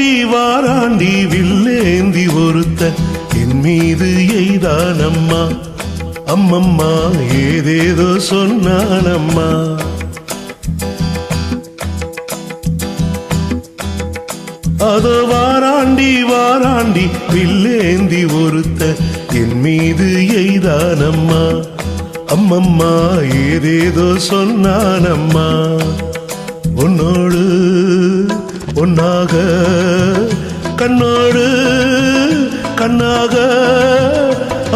வாராண்டி வாராண்டி வில்லேந்தி ஒருத்த என் மீது எய்தானம்மா அம்மம்மா ஏதேதோ சொன்னானம்மா அதோ வாராண்டி வாராண்டி வில்லேந்தி ஒருத்த என் மீது எய்தானம்மா அம்மம்மா ஏதேதோ சொன்னானம்மா உன்னோடு ஒன்னாக கண்ணோடு கண்ணாக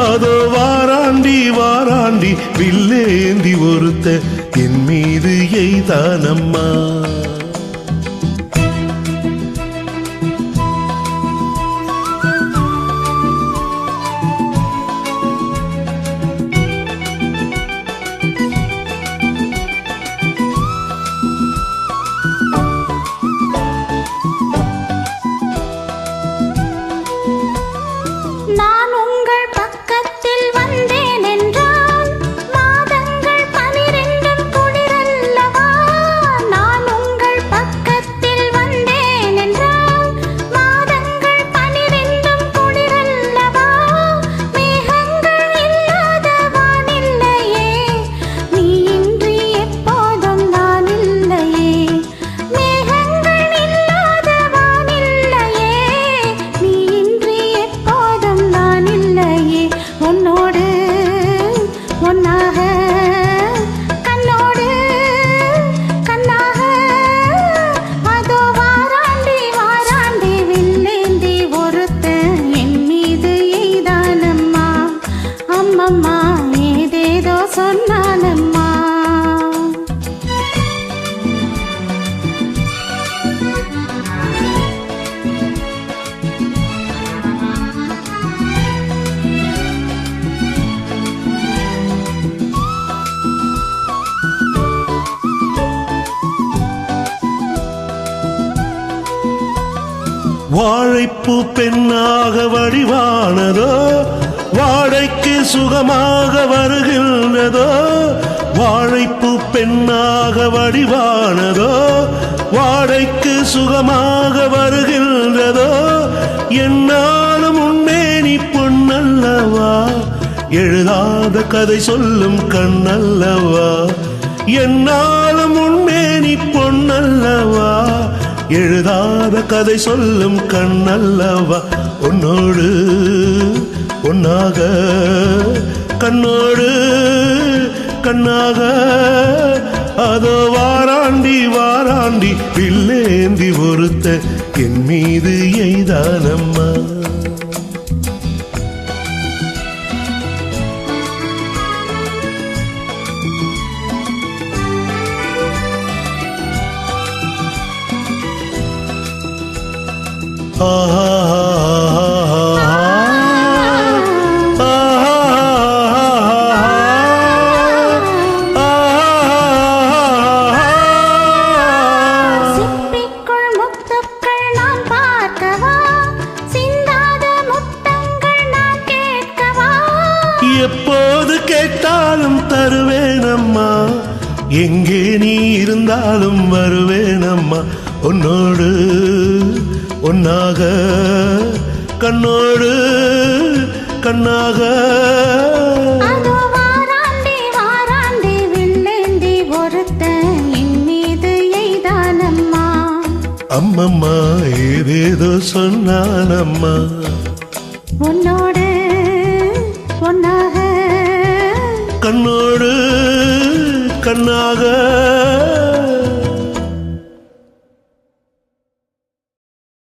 அதோ வாராண்டி வாராண்டி வில்லேந்தி ஒருத்த என் மீது எய்தானம்மா வாழைப்பூ பெண்ணாக வடிவானதோ வாழைக்கு சுகமாக வருகின்றதோ வாழைப்பூ பெண்ணாக வடிவானதோ வாழைக்கு சுகமாக வருகின்றதோ என்னாலும் உண்மேனி பொன்னல்லவா எழுதாத கதை சொல்லும் கண்ணல்லவா என்னாலும் உண்மேனி பொன்னல்லவா எழுதாத கதை சொல்லும் கண்ணல்லவா உன்னோடு ஒன்னாக கண்ணோடு கண்ணாக அதோ வாராண்டி வாராண்டி வில்லேந்தி ஒருத்த என் மீது எய்தானம்மா எப்போது கேட்டாலும் தருவேனம்மா எங்கே நீ இருந்தாலும் வருவேனம்மா உன்னோடு ஒன்னாக கண்ணோடு கண்ணாக அம்மம்மா ஏதேதோ சொன்னானம்மா உன்னோடு ஒன்னாக கண்ணோடு கண்ணாக